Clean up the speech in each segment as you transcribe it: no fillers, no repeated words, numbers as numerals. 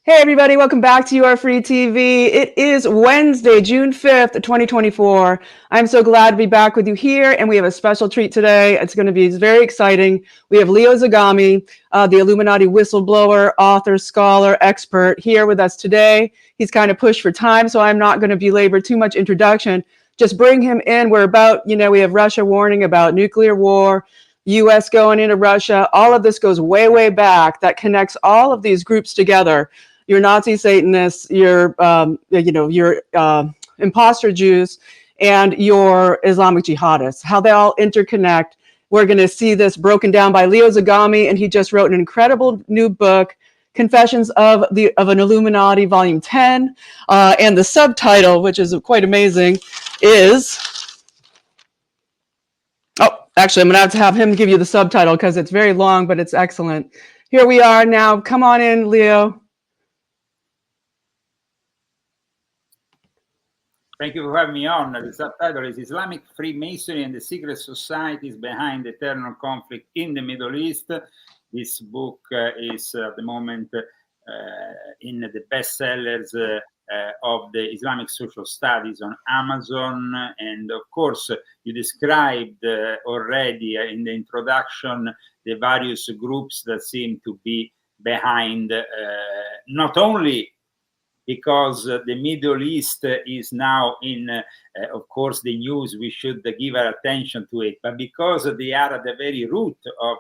Hey everybody, welcome back to YAFTV. It is Wednesday, June 5th, 2024. I'm so glad to be back with you here, and we have a special treat today. It's going to be very exciting. We have Leo Zagami, the Illuminati whistleblower, author, scholar, expert, here with us today. He's kind of pushed for time, so I'm not going to belabor too much introduction. Just bring him in. We're about, we have Russia warning about nuclear war, U.S. going into Russia. All of this goes way, way back. That connects all of these groups together. Your Nazi Satanists, your imposter Jews, and your Islamic jihadists, how they all interconnect. We're going to see this broken down by Leo Zagami, and he just wrote an incredible new book, Confessions of an Illuminati, Volume 10, and the subtitle, which is quite amazing, is... Oh, actually, I'm going to have him give you the subtitle because it's very long, but it's excellent. Here we are now. Come on in, Leo. Thank you for having me on. The subtitle is Islamic Freemasonry and the Secret Societies Behind Eternal Conflict in the Middle East. This book is at the moment in the bestsellers of the Islamic Social Studies on Amazon. And of course, you described already in the introduction the various groups that seem to be behind not only because the Middle East is now in, of course, the news, we should give our attention to it, but because they are at the very root of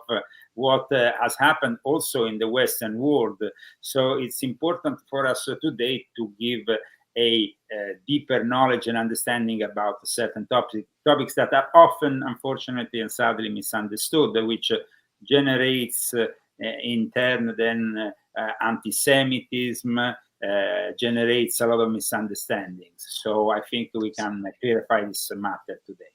what has happened also in the Western world. So it's important for us today to give a deeper knowledge and understanding about certain topics that are often, unfortunately and sadly, misunderstood, which generates in turn then anti-Semitism, generates a lot of misunderstandings. So I think we can clarify this matter today.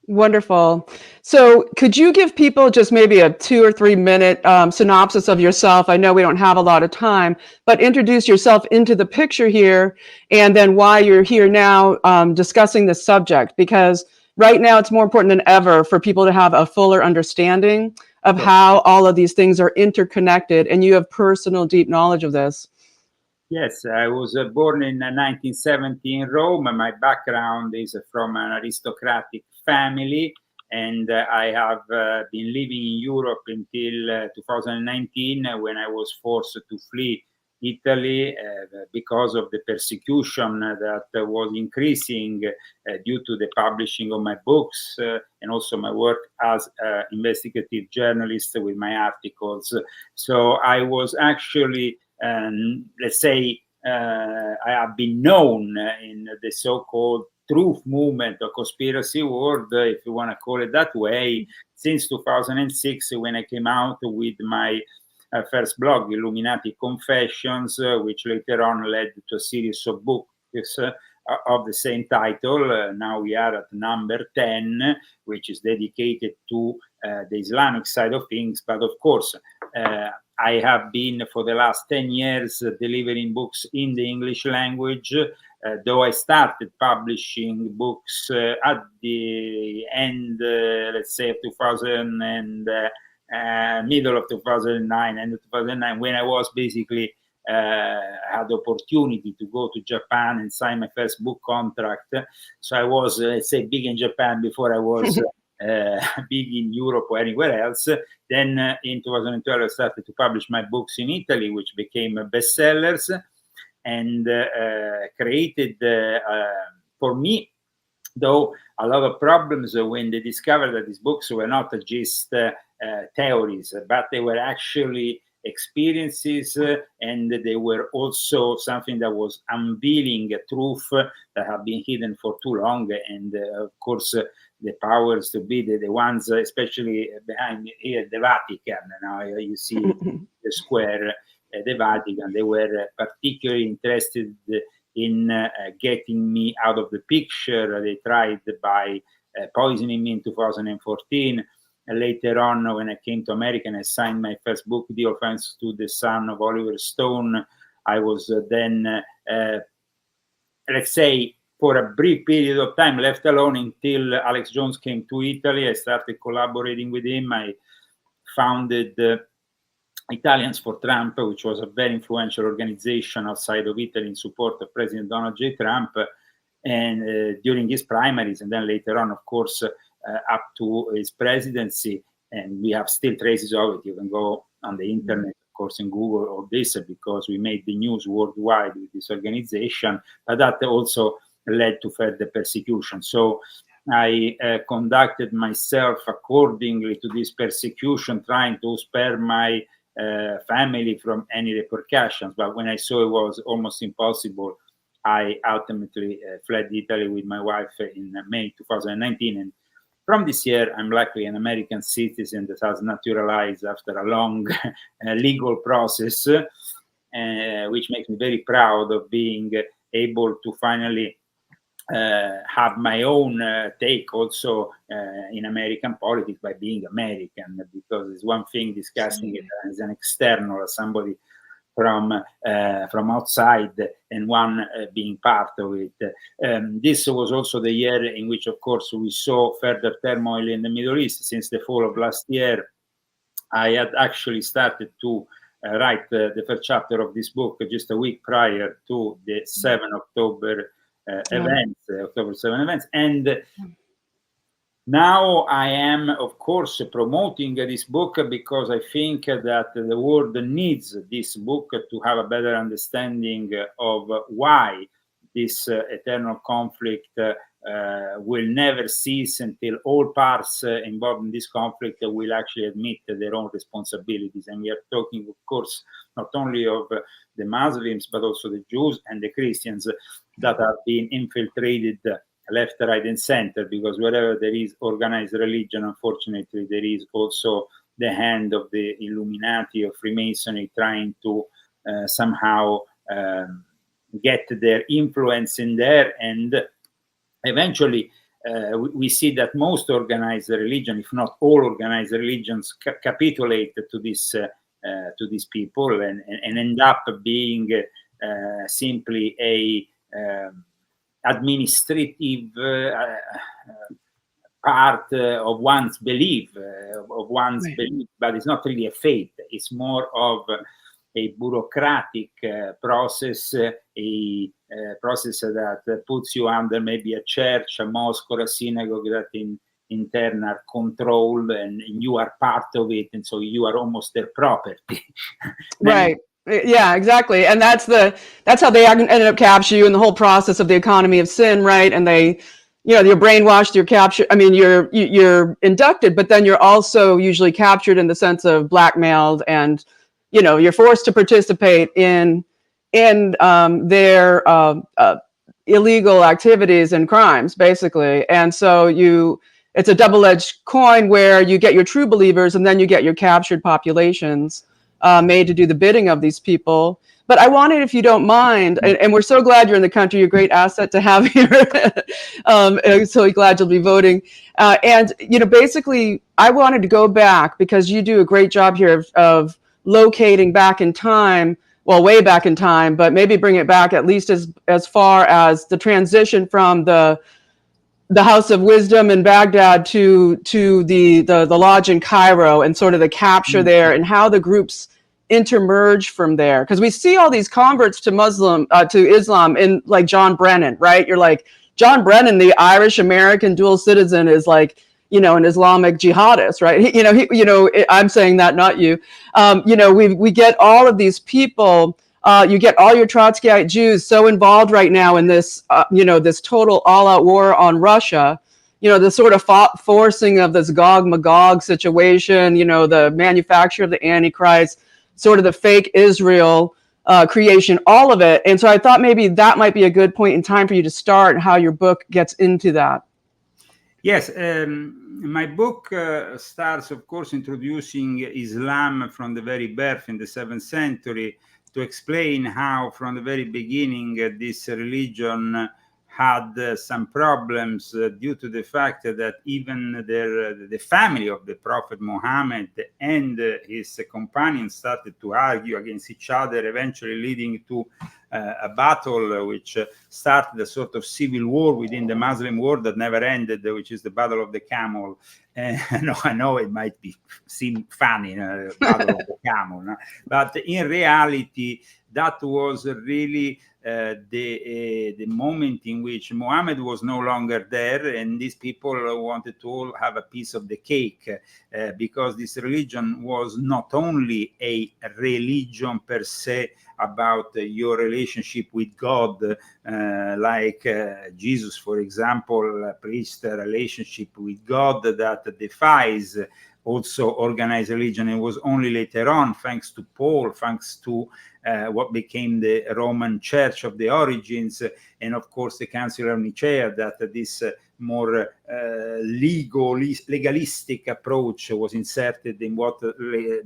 Wonderful. So could you give people just maybe a 2 or 3 minute synopsis of yourself? I know we don't have a lot of time, but introduce yourself into the picture here, and then why you're here now discussing this subject, because right now it's more important than ever for people to have a fuller understanding of how all of these things are interconnected, and you have personal deep knowledge of this. Yes, I was born in 1970 in Rome. My background is from an aristocratic family, and I have been living in Europe until 2019 when I was forced to flee Italy because of the persecution that was increasing due to the publishing of my books and also my work as an investigative journalist with my articles. So I was actually let's say, I have been known in the so-called truth movement or conspiracy world, if you want to call it that way, since 2006, when I came out with my first blog, Illuminati Confessions, which later on led to a series of books of the same title. Now we are at number 10, which is dedicated to the Islamic side of things. But of course, I have been for the last 10 years delivering books in the English language, though I started publishing books at the end, let's say, of 2000 and middle of 2009, end of 2009, when I was basically had the opportunity to go to Japan and sign my first book contract. So I was, let's say, big in Japan before I was big in Europe or anywhere else. Then in 2012, I started to publish my books in Italy, which became bestsellers, and created, for me, though, a lot of problems when they discovered that these books were not just theories, but they were actually experiences, and they were also something that was unveiling a truth that had been hidden for too long. And of course, the powers to be, the ones, especially behind here, the Vatican. Now you see the square, the Vatican. They were particularly interested in getting me out of the picture. They tried by poisoning me in 2014. Later on, when I came to America and I signed my first book, The Offense to the Son of Oliver Stone, I was then, let's say, for a brief period of time, left alone until Alex Jones came to Italy. I started collaborating with him. I founded Italians for Trump, which was a very influential organization outside of Italy in support of President Donald J. Trump, and during his primaries, and then later on, of course, up to his presidency. And we have still traces of it. You can go on the internet, of course, in Google, all this, because we made the news worldwide with this organization, but that also led to further persecution. So I conducted myself accordingly to this persecution, trying to spare my family from any repercussions. But when I saw it was almost impossible, I ultimately fled Italy with my wife in May 2019. And from this year, I'm luckily an American citizen that has naturalized after a long legal process, which makes me very proud of being able to finally have my own take also in American politics by being American, because it's one thing discussing it as an external, as somebody from outside, and one being part of it. This was also the year in which, of course, we saw further turmoil in the Middle East. Since the fall of last year, I had actually started to write the first chapter of this book just a week prior to the 7 October events, October 7 events. And now I am, of course, promoting this book because I think that the world needs this book to have a better understanding of why this eternal conflict will never cease until all parts involved in this conflict will actually admit their own responsibilities. And we are talking, of course, not only of the Muslims, but also the Jews and the Christians that are being infiltrated left, right, and center, because wherever there is organized religion, unfortunately, there is also the hand of the Illuminati or Freemasonry trying to somehow get their influence in there. And eventually, we see that most organized religion, if not all organized religions, capitulate to these people and end up being simply a administrative part of one's belief, but it's not really a faith. It's more of a bureaucratic process, a process that puts you under maybe a church, a mosque, or a synagogue that in turn are controlled, and you are part of it, and so you are almost their property. Right. Yeah, exactly. And that's how they ended up capturing you in the whole process of the economy of sin, right? And they, you're brainwashed, you're captured. I mean, you're inducted, but then you're also usually captured in the sense of blackmailed, and you're forced to participate in their illegal activities and crimes, basically. And so it's a double-edged coin where you get your true believers, and then you get your captured populations made to do the bidding of these people. But I wanted, if you don't mind, and we're so glad you're in the country, you're a great asset to have here. I'm so glad you'll be voting. And, basically, I wanted to go back, because you do a great job here of locating back in time, well, way back in time, but maybe bring it back at least as far as the transition from the House of Wisdom in Baghdad to the lodge in Cairo, and sort of the capture there, and how the groups intermerge from there. Because we see all these converts to Islam in, like, John Brennan, right? You're like, John Brennan, the Irish American dual citizen, is like, an Islamic jihadist, right? I'm saying that, not you. We get all of these people. You get all your Trotskyite Jews so involved right now in this, this total all-out war on Russia, the sort of forcing of this Gog-Magog situation, the manufacture of the Antichrist, sort of the fake Israel creation, all of it. And so I thought maybe that might be a good point in time for you to start, and how your book gets into that. Yes, my book starts, of course, introducing Islam from the very birth in the 7th century, to explain how from the very beginning this religion had some problems due to the fact that even the family of the Prophet Muhammad and his companions started to argue against each other, eventually leading to a battle which started a sort of civil war within the Muslim world that never ended, which is the Battle of the Camel. No, I know it might seem funny, Battle of the Camel, no? But in reality, that was really the moment in which Muhammad was no longer there, and these people wanted to all have a piece of the cake, because this religion was not only a religion per se about your relationship with God, like Jesus, for example, preached a relationship with God that defies also organized religion, and was only later on, thanks to Paul, thanks to what became the Roman Church of the origins, and of course the Council of Nicaea, that this more legalistic approach was inserted in what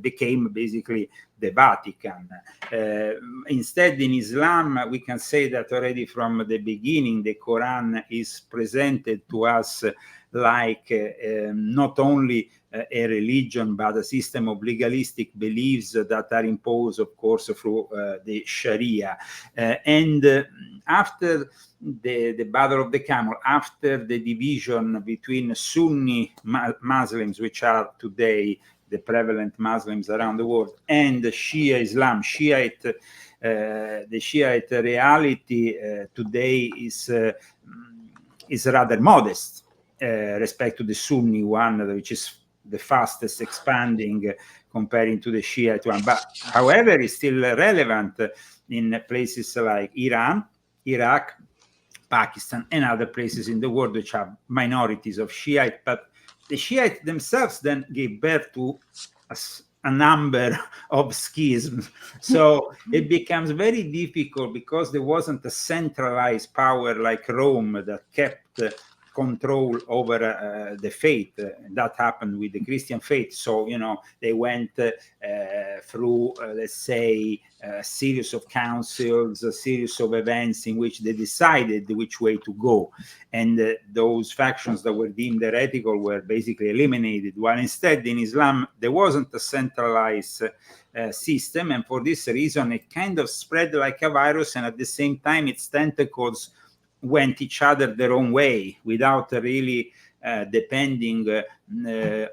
became basically the Vatican. Instead, in Islam, we can say that already from the beginning, the Quran is presented to us like not only a religion, but a system of legalistic beliefs that are imposed, of course, through the Sharia. And after the Battle of the Camel, after the division between Sunni Muslims, which are today the prevalent Muslims around the world, and Shia Islam, the Shiite reality today is rather modest respect to the Sunni one, which is the fastest expanding comparing to the Shiite one. But however, it's still relevant in places like Iran, Iraq, Pakistan, and other places in the world which have minorities of Shiite. But the Shiite themselves then gave birth to a number of schisms. So it becomes very difficult, because there wasn't a centralized power like Rome that kept control over the faith. That happened with the Christian faith. So, they went through, let's say, a series of councils, a series of events in which they decided which way to go. And those factions that were deemed heretical were basically eliminated, while instead in Islam, there wasn't a centralized system. And for this reason, it kind of spread like a virus, and at the same time, its tentacles went each other their own way, without really depending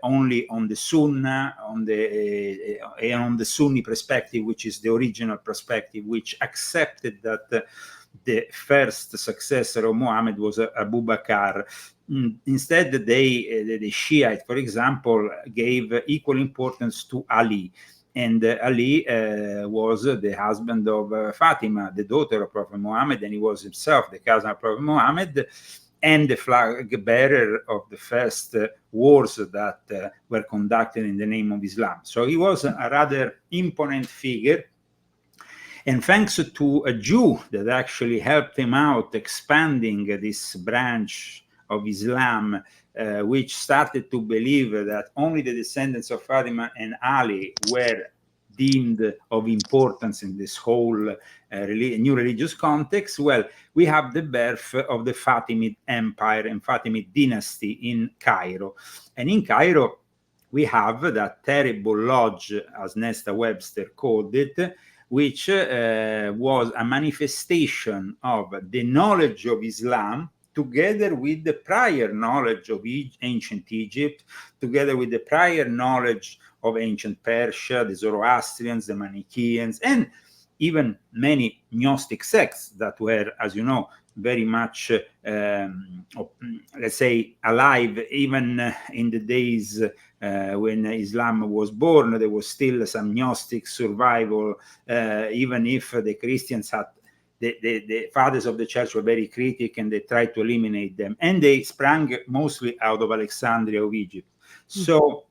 only on the Sunnah, on the Sunni perspective, which is the original perspective, which accepted that the first successor of Muhammad was Abu Bakr. Instead, the Shiite, for example, gave equal importance to Ali. And Ali was the husband of Fatima, the daughter of Prophet Muhammad, and he was himself the cousin of Prophet Muhammad, and the flag bearer of the first wars that were conducted in the name of Islam. So he was a rather imponent figure. And thanks to a Jew that actually helped him out expanding this branch of Islam, which started to believe that only the descendants of Fatima and Ali were deemed of importance in this whole new religious context. Well, we have the birth of the Fatimid Empire and Fatimid dynasty in Cairo. And in Cairo, we have that terrible lodge, as Nesta Webster called it, which was a manifestation of the knowledge of Islam, together with the prior knowledge of ancient Egypt, together with the prior knowledge of ancient Persia, the Zoroastrians, the Manichaeans, and even many Gnostic sects that were, as you know, very much, let's say, alive even in the days when Islam was born. There was still some Gnostic survival, even if the Christians had the fathers of the church were very critical, and they tried to eliminate them. And they sprang mostly out of Alexandria of Egypt. So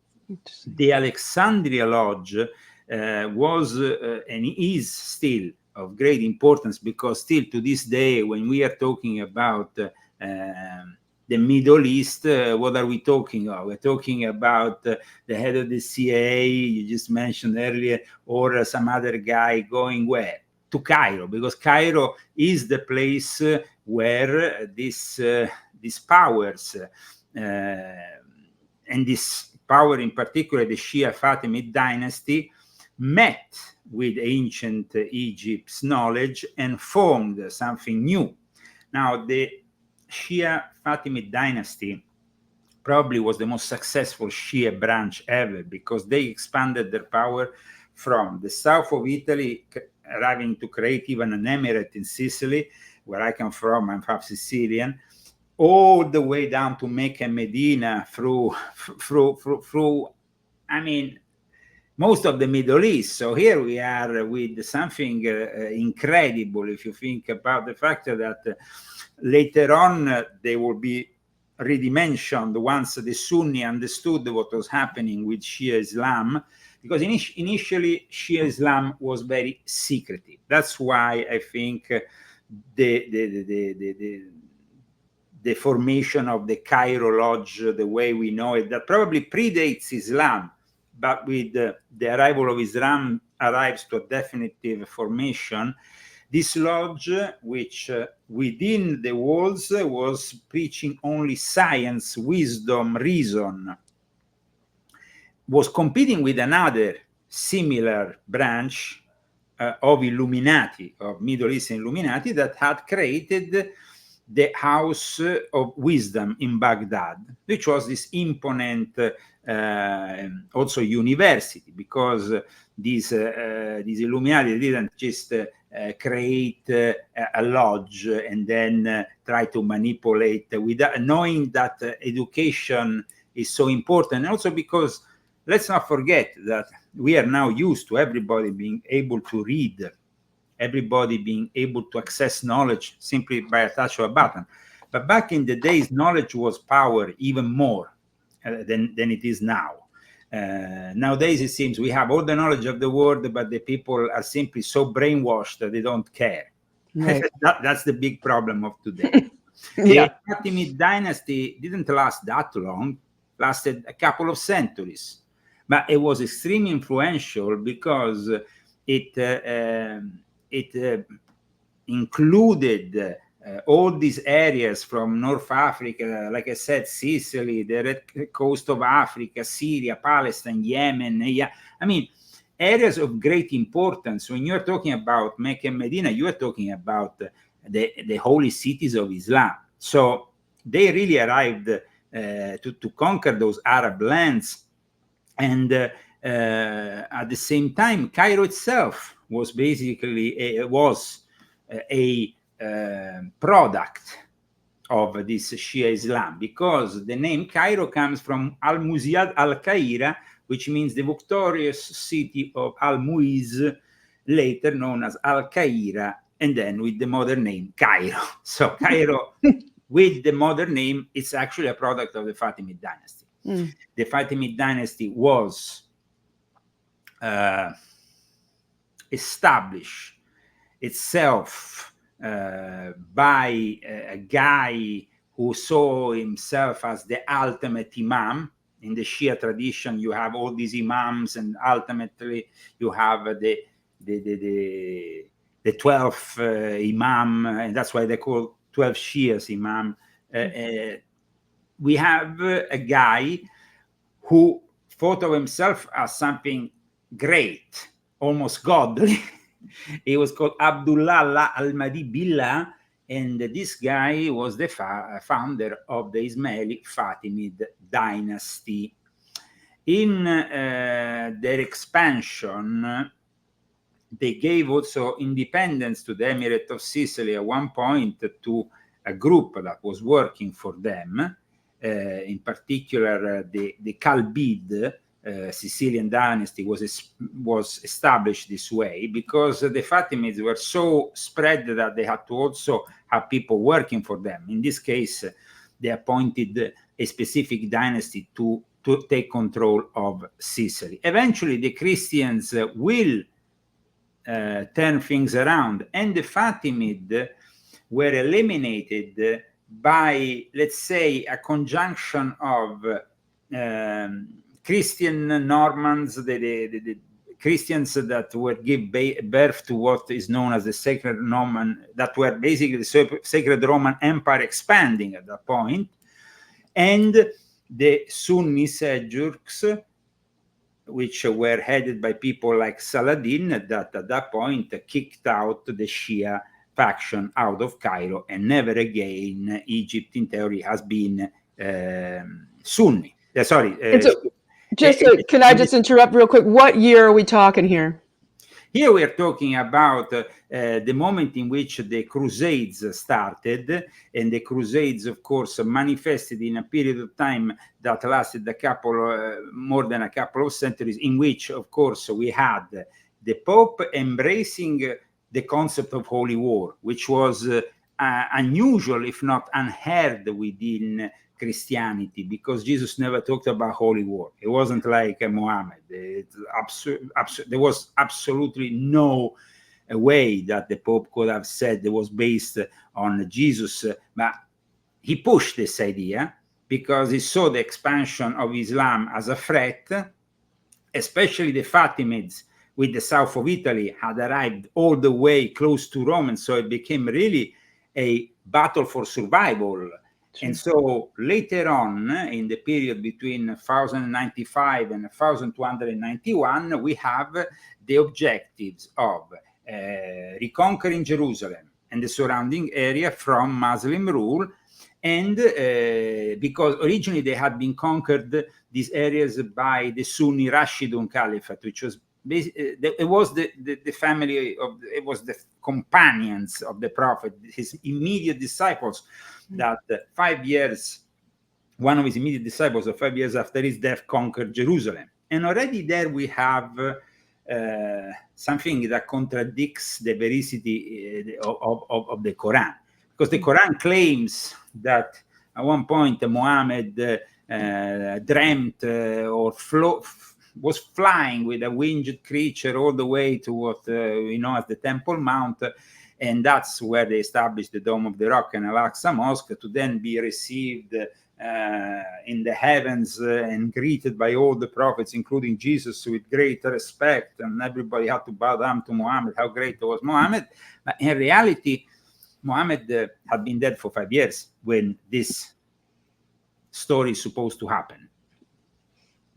the Alexandria Lodge was and is still of great importance, because still to this day, when we are talking about the Middle East, what are we talking of? We're talking about the head of the CIA, you just mentioned earlier, or some other guy going where? To Cairo, because Cairo is the place where these powers, and this power in particular, the Shia Fatimid dynasty, met with ancient Egypt's knowledge and formed something new. Now, the Shia Fatimid dynasty probably was the most successful Shia branch ever, because they expanded their power from the south of Italy, arriving to create even an emirate in Sicily, where I come from. I'm half Sicilian, all the way down to Mecca and Medina, through I mean, most of the Middle East. So here we are with something incredible, if you think about the fact that later on they will be redimensioned once the Sunni understood what was happening with Shia Islam, because initially Shia Islam was very secretive. That's why I think the formation of the Cairo Lodge, the way we know it, that probably predates Islam, but with the arrival of Islam arrives to a definitive formation. This lodge, which within the walls was preaching only science, wisdom, reason, was competing with another similar branch of Illuminati, of Middle Eastern Illuminati, that had created the House of Wisdom in Baghdad, which was this imponent also university, because these Illuminati didn't just create a lodge and then try to manipulate without knowing that education is so important. And also because let's not forget that we are now used to everybody being able to read, everybody being able to access knowledge simply by a touch of a button. But back in the days, knowledge was power even more than it is now. Nowadays, it seems we have all the knowledge of the world, but the people are simply so brainwashed that they don't care. Right. That's the big problem of today. Yeah. The Fatimid dynasty didn't last that long, lasted a couple of centuries, but it was extremely influential because it included all these areas from North Africa, like I said, Sicily, the Red Coast of Africa, Syria, Palestine, Yemen. Yeah, I mean, areas of great importance. When you're talking about Mecca and Medina, you are talking about the holy cities of Islam. So they really arrived to conquer those Arab lands. And at the same time, Cairo itself was basically a product of this Shia Islam, because the name Cairo comes from Al-Muziad al-Qaira, which means the victorious city of Al-Muiz, later known as Al-Qaira, and then with the modern name Cairo. So Cairo, with the modern name, it's actually a product of the Fatimid dynasty. The Fatimid dynasty was established itself by a guy who saw himself as the ultimate imam. In the Shia tradition, you have all these imams, and ultimately you have the 12th imam, and that's why they call 12 Shias imam. We have a guy who thought of himself as something great, almost godly. He was called Abdullah al-Mahdi Billah, and this guy was the founder of the Ismaili Fatimid dynasty. In their expansion, they gave also independence to the Emirate of Sicily at one point to a group that was working for them. In particular, the Kalbid Sicilian dynasty was established this way because the Fatimids were so spread that they had to also have people working for them. In this case, they appointed a specific dynasty to take control of Sicily. Eventually, the Christians will turn things around, and the Fatimid were eliminated by, let's say, a conjunction of Christian Normans, the Christians that would give birth to what is known as the Sacred Roman, that were basically the Sacred Roman Empire expanding at that point, and the Sunni Seljuks, which were headed by people like Saladin, that at that point kicked out the Shia faction out of Cairo, and never again Egypt, in theory, has been Sunni. Can I just interrupt real quick? What year are we talking here? Here we are talking about the moment in which the Crusades started, and the Crusades, of course, manifested in a period of time that lasted more than a couple of centuries, in which, of course, we had the Pope embracing the concept of holy war, which was unusual, if not unheard within Christianity, because Jesus never talked about holy war. It wasn't like Muhammad. There was absolutely no way that the Pope could have said it was based on Jesus, but he pushed this idea because he saw the expansion of Islam as a threat, especially the Fatimids with the south of Italy had arrived all the way close to Rome, and so it became really a battle for survival. And so later on, in the period between 1095 and 1291, we have the objectives of reconquering Jerusalem and the surrounding area from Muslim rule. And because originally they had been conquered, these areas, by the Sunni Rashidun Caliphate, which was it was the family of, it was the companions of the Prophet, his immediate disciples, that 5 years, one of his immediate disciples, 5 years after his death, conquered Jerusalem. And already there we have something that contradicts the veracity of the Quran, because the Quran claims that at one point Muhammad dreamt or was flying with a winged creature all the way to what we know as the Temple Mount, and that's where they established the Dome of the Rock and Al-Aqsa Mosque, to then be received in the heavens and greeted by all the prophets, including Jesus, with great respect, and everybody had to bow down to Muhammad, how great was Muhammad. But in reality, Muhammad had been dead for 5 years when this story is supposed to happen.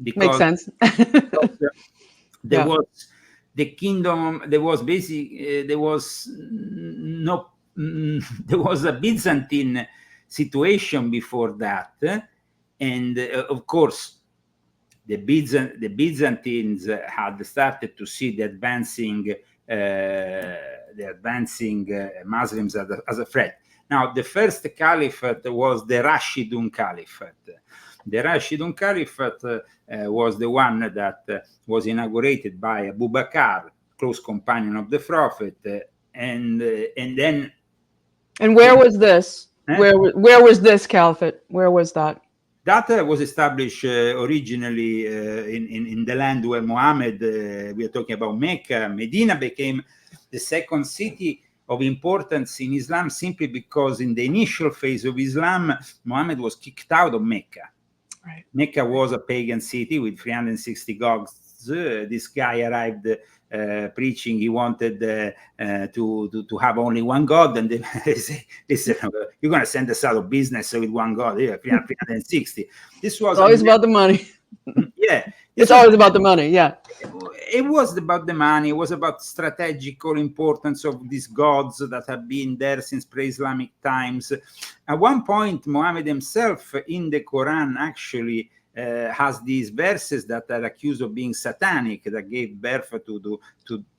Because makes sense. There was the kingdom, there was a Byzantine situation before that, and of course the Byzantines had started to see the advancing Muslims as a threat. Now, the first caliphate was the Rashidun Caliphate. The Rashidun Caliphate was the one that was inaugurated by Abu Bakr, close companion of the Prophet, and then. And where was this? Where was this caliphate? Where was that? That was established originally in the land where Muhammad, we are talking about Mecca. Medina became the second city of importance in Islam simply because in the initial phase of Islam, Muhammad was kicked out of Mecca. Right. Mecca was a pagan city with 360 gods. This guy arrived preaching he wanted to have only one God, and they say, listen, you're going to send us out of business with one God here, 360. This was always about the money. Yeah, it's always about the money. Yeah, it was about the money. It was about strategical importance of these gods that have been there since pre-Islamic times. At one point, Muhammad himself in the Quran actually has these verses that are accused of being satanic, that gave birth to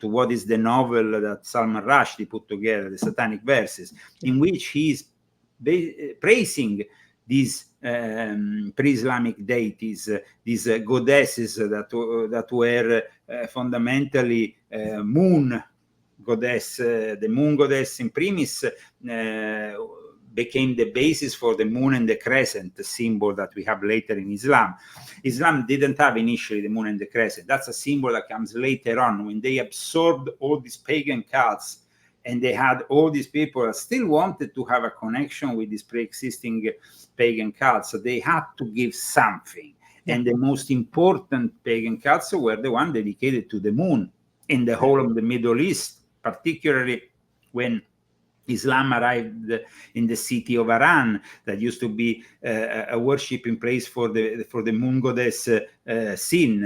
what is the novel that Salman Rushdie put together, the Satanic Verses, in which he's praising these pre-Islamic deities, these goddesses that were fundamentally moon goddess. The moon goddess in primis became the basis for the moon and the crescent, the symbol that we have later in Islam. Islam didn't have initially the moon and the crescent. That's a symbol that comes later on, when they absorbed all these pagan cults, and they had all these people that still wanted to have a connection with these pre-existing pagan cults. So they had to give something. Yeah. And the most important pagan cults were the one dedicated to the moon in the whole of the Middle East, particularly when Islam arrived in the city of Haran, that used to be a worshiping place for the moon goddess Sin,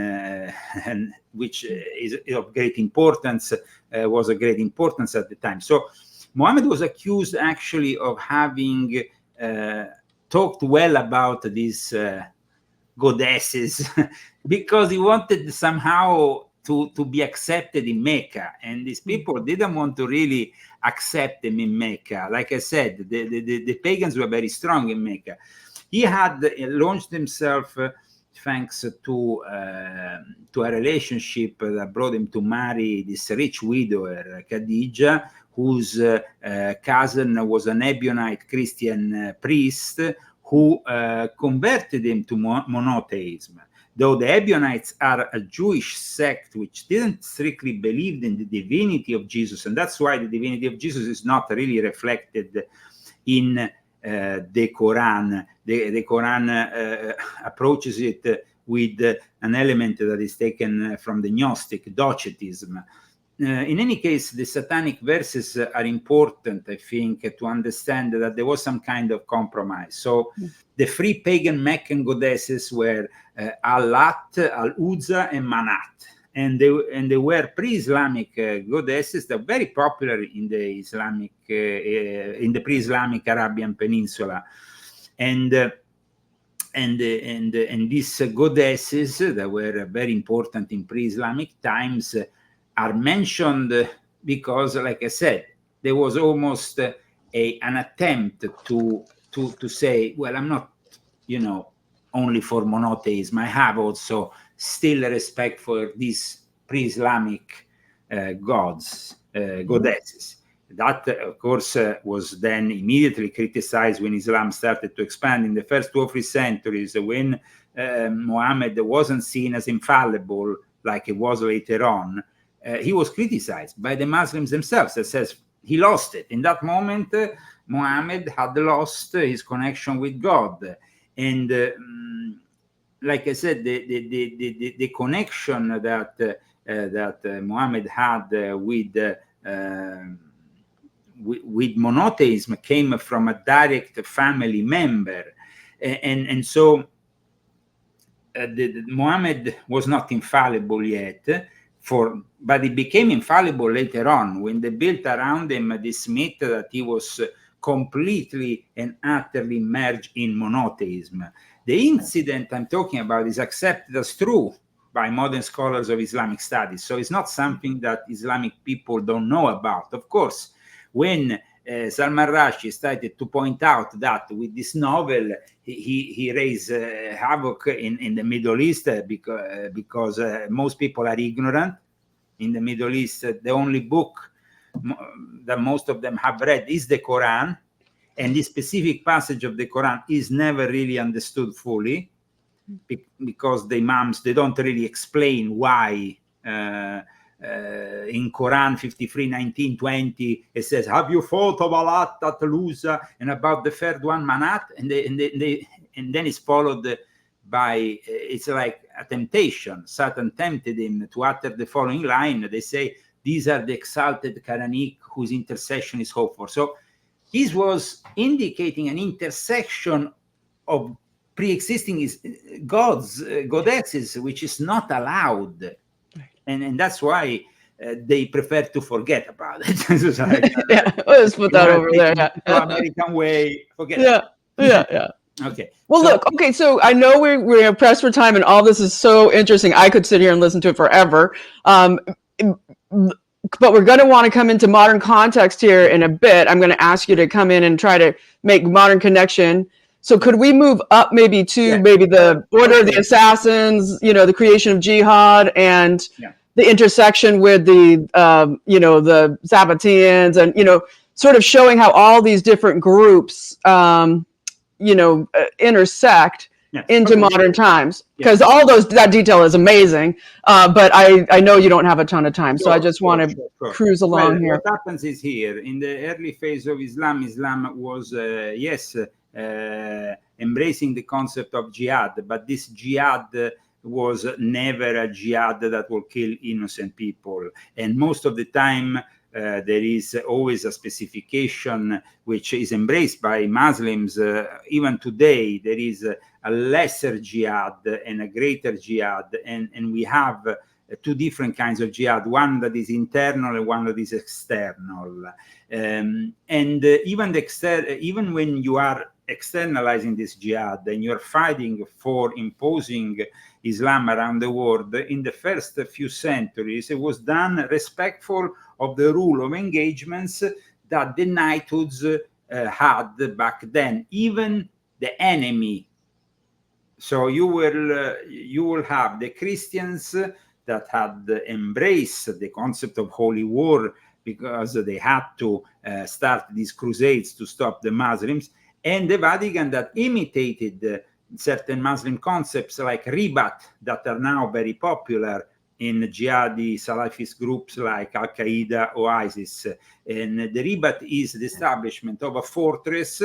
and which is of great importance, was of great importance at the time. So Muhammad was accused actually of having talked well about these goddesses because he wanted somehow to be accepted in Mecca, and these people didn't want to really accept him in Mecca. Like I said, the pagans were very strong in Mecca. He had launched himself thanks to a relationship that brought him to marry this rich widower, Khadija, whose cousin was an Ebionite Christian priest who converted him to monotheism. Though the Ebionites are a Jewish sect which didn't strictly believe in the divinity of Jesus, and that's why the divinity of Jesus is not really reflected in the Quran. The Quran approaches it with an element that is taken from the Gnostic Docetism. In any case, the satanic verses are important, I think, to understand that there was some kind of compromise. So the three pagan Meccan goddesses were Al-Lat, Al-Uzza, and Manat. And they were pre-Islamic goddesses that were very popular in the Islamic, in the pre-Islamic Arabian Peninsula. And these goddesses that were very important in pre-Islamic times are mentioned because, like I said, there was almost an attempt to say, well, I'm not, only for monotheism. I have also still respect for these pre-Islamic goddesses. That, of course, was then immediately criticized when Islam started to expand in the first 2 or 3 centuries, when Muhammad wasn't seen as infallible like it was later on. He was criticized by the Muslims themselves. That says he lost it. In that moment, Muhammad had lost his connection with God. And like I said, the connection that Muhammad had with monotheism came from a direct family member. And so Muhammad was not infallible yet, but he became infallible later on when they built around him this myth that he was completely and utterly merged in monotheism. The incident I'm talking about is accepted as true by modern scholars of Islamic studies. So it's not something that Islamic people don't know about. Of course, when Salman Rushdie started to point out that with this novel, he raised havoc in the Middle East because most people are ignorant. In the Middle East, the only book that most of them have read is the Quran, and this specific passage of the Quran is never really understood fully because the Imams, they don't really explain why. In Quran 53, 19, 20, it says, have you thought of Al-Lat, Al-Uzza, and about the third one, Manat? And then it's followed by, it's like a temptation. Satan tempted him to utter the following line. They say, these are the exalted Quranic whose intercession is hoped for. So this was indicating an intersection of pre-existing goddesses, which is not allowed. And that's why they prefer to forget about it. So like, let's put that over there. American way, forget it. Yeah. Okay. Well, look, okay, so I know we're pressed for time and all this is so interesting. I could sit here and listen to it forever. But we're going to want to come into modern context here in a bit. I'm going to ask you to come in and try to make modern connection. So could we move up maybe to maybe the Order of the Assassins, the creation of Jihad and the intersection with the, the Sabbateans and, sort of showing how all these different groups, intersect into modern times, because all that detail is amazing. But I know you don't have a ton of time, so I just want to cruise along here. What happens is here in the early phase of Islam was, embracing the concept of jihad, but this jihad was never a jihad that will kill innocent people. And most of the time, there is always a specification which is embraced by Muslims. Even today, there is a lesser jihad and a greater jihad, and we have two different kinds of jihad, one that is internal and one that is external. And even when you are externalizing this jihad and you're fighting for imposing Islam around the world, in the first few centuries, it was done respectful of the rule of engagements that the knighthoods had back then, even the enemy. So you will have the Christians that had embraced the concept of holy war because they had to start these crusades to stop the Muslims, and the Vatican that imitated certain Muslim concepts like ribat that are now very popular in jihadi Salafist groups like Al-Qaeda or ISIS. And the ribat is the establishment of a fortress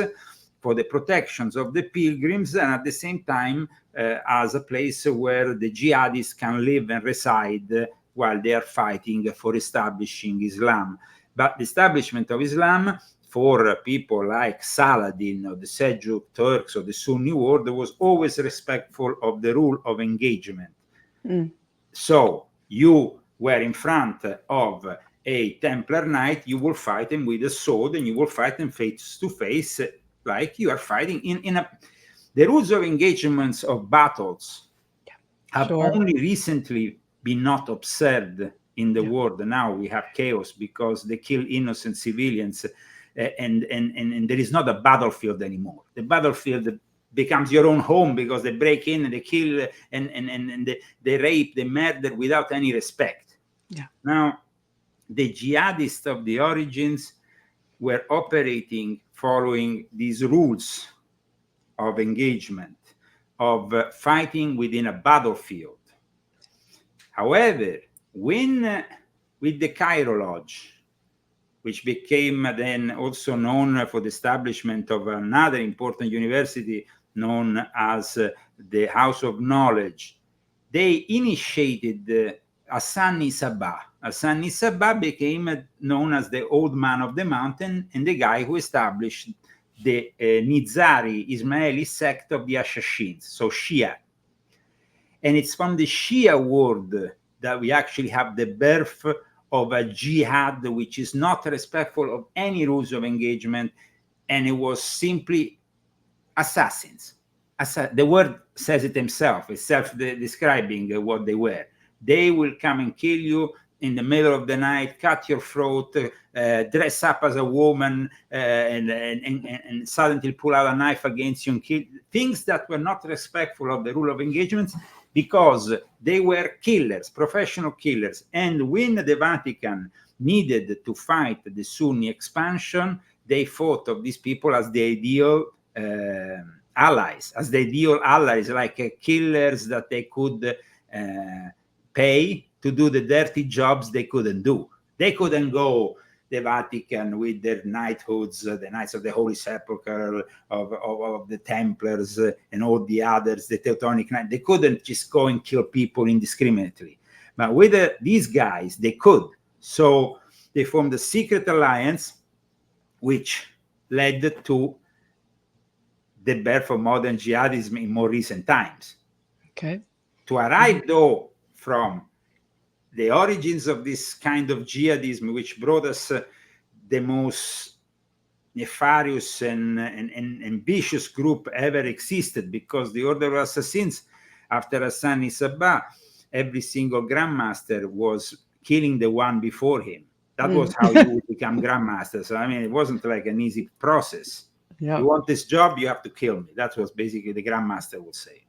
for the protections of the pilgrims, and at the same time as a place where the jihadists can live and reside while they are fighting for establishing Islam. But the establishment of Islam for people like Saladin or the Seljuk Turks or the Sunni world was always respectful of the rule of engagement. So you were in front of a Templar knight, you will fight him with a sword, and you will fight him face to face, like you are fighting in a. The rules of engagements of battles have only recently been not observed in the world. Now we have chaos because they kill innocent civilians, and there is not a battlefield anymore. The battlefield becomes your own home because they break in and they kill and they rape, they murder without any respect. Now, the jihadists of the origins were operating following these rules of engagement, of fighting within a battlefield. However, when with the Cairo Lodge, which became then also known for the establishment of another important university known as the House of Knowledge, they initiated Hassan Sabah. Hassan Sabah became known as the Old Man of the Mountain and the guy who established the Nizari Ismaili sect of the Ashashins, so Shia. And it's from the Shia world that we actually have the birth of a jihad which is not respectful of any rules of engagement, and it was simply assassins. The word says it himself, it's self-describing what they were. They will come and kill you in the middle of the night, cut your throat, dress up as a woman, and suddenly pull out a knife against you and kill. Things that were not respectful of the rule of engagements, because they were killers, professional killers. And when the Vatican needed to fight the Sunni expansion, they thought of these people as the ideal allies, like killers that they could pay to do the dirty jobs they couldn't do. They couldn't go the Vatican with their knighthoods, the Knights of the Holy Sepulchre, of the Templars, and all the others, the Teutonic Knights. They couldn't just go and kill people indiscriminately. But with these guys, they could. So they formed a secret alliance, which led to the birth of modern jihadism in more recent times. Okay. To arrive, though, from the origins of this kind of jihadism, which brought us the most nefarious and ambitious group ever existed, because the Order of Assassins, after Hassan Sabah, every single grandmaster was killing the one before him. That was how you would become grandmaster. So, I mean, it wasn't like an easy process. Yeah. You want this job, you have to kill me. That was basically the grandmaster would say.